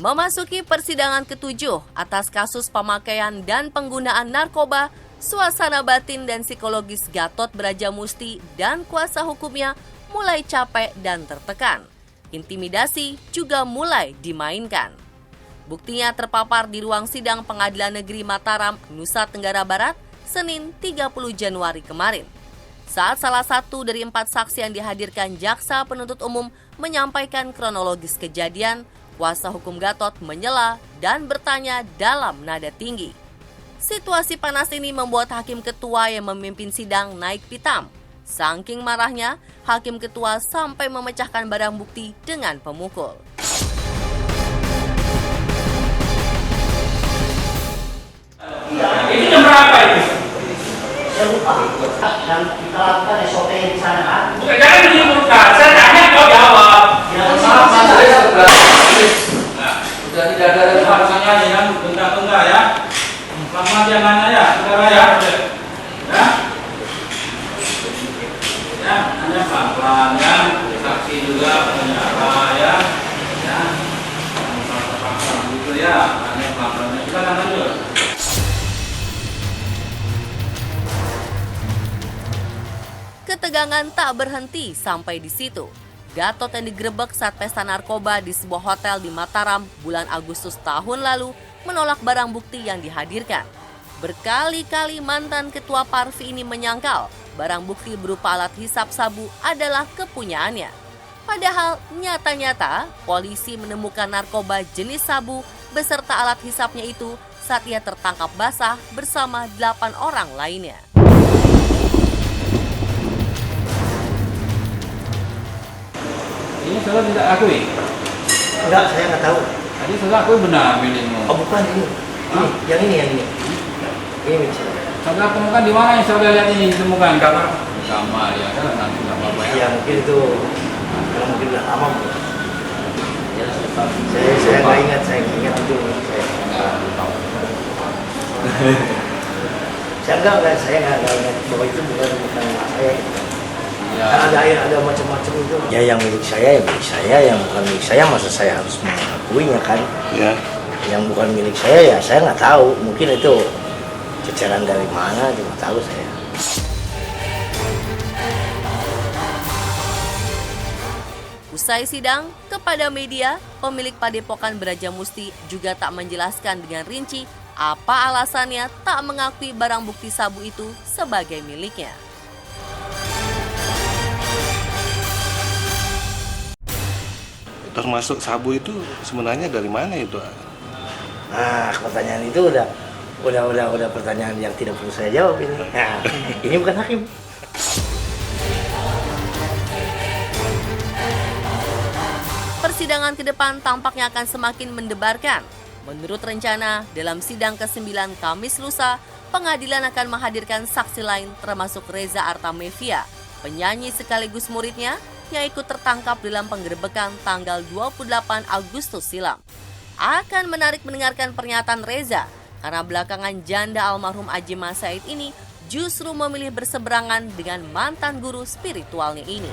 Memasuki persidangan ketujuh atas kasus pemakaian dan penggunaan narkoba, suasana batin dan psikologis Gatot Brajamusti dan kuasa hukumnya mulai capek dan tertekan. Intimidasi juga mulai dimainkan. Buktinya terpapar di ruang sidang Pengadilan Negeri Mataram, Nusa Tenggara Barat, Senin 30 Januari kemarin. Saat salah satu dari 4 saksi yang dihadirkan jaksa penuntut umum menyampaikan kronologis kejadian, kuasa hukum Gatot menyela dan bertanya dalam nada tinggi. Situasi panas ini membuat hakim ketua yang memimpin sidang naik pitam. Saking marahnya, hakim ketua sampai memecahkan barang bukti dengan pemukul. Itu jam berapa itu? Saya lupa. Dan kita lakukan SOP di sana kan? Jangan menyimpulkan, saya tanya kau jawab. Saya Sudah tidak ada rasanya ya, bentar-bentar ya. Selamat ya nanya ya, saudara ya. Ya, hanya pelan-pelan ya. Saksi juga penjara ya. Ya, paksa begitu ya. Hanya pelan-pelan. Kita kan lanjut. Ketegangan tak berhenti sampai di situ. Gatot yang digerebek saat pesta narkoba di sebuah hotel di Mataram bulan Agustus tahun lalu menolak barang bukti yang dihadirkan. Berkali-kali mantan ketua Parvi ini menyangkal barang bukti berupa alat hisap sabu adalah kepunyaannya. Padahal nyata-nyata polisi menemukan narkoba jenis sabu beserta alat hisapnya itu saat ia tertangkap basah bersama 8 orang lainnya. Ini saudara tidak akui? Enggak, saya nggak tahu. Tadi saudara akui benar milikmu. Oh bukan ini. Yang ini. Ini milik saya. Saudara temukan di mana yang saudara lihat ini ditemukan? Kamar ya, kan nanti nggak apa-apa ya. Ya mungkin itu, kalau mungkin udah lama. Ya, saya nggak ingat, saya nggak ingat itu. Saya nggak ingat bahwa itu bukan saya. Ya. Kan ada macam-macam itu. Ya yang milik saya, yang bukan milik saya masa saya harus mengakuinya kan? Ya. Yang bukan milik saya ya saya nggak tahu. Mungkin itu ceceran dari mana juga tahu saya. Usai sidang, kepada media, pemilik Padepokan Brajamusti juga tak menjelaskan dengan rinci apa alasannya tak mengakui barang bukti sabu itu sebagai miliknya. Termasuk sabu itu sebenarnya dari mana itu? Nah, pertanyaan itu udah pertanyaan yang tidak perlu saya jawab ini. Nah, ini bukan hakim. Persidangan ke depan tampaknya akan semakin mendebarkan. Menurut rencana, dalam sidang ke-9 Kamis lusa, pengadilan akan menghadirkan saksi lain termasuk Reza Artamevia, penyanyi sekaligus muridnya yang ikut tertangkap dalam penggerebekan tanggal 28 Agustus silam. Akan menarik mendengarkan pernyataan Reza karena belakangan janda almarhum Ajima Said ini justru memilih berseberangan dengan mantan guru spiritualnya ini.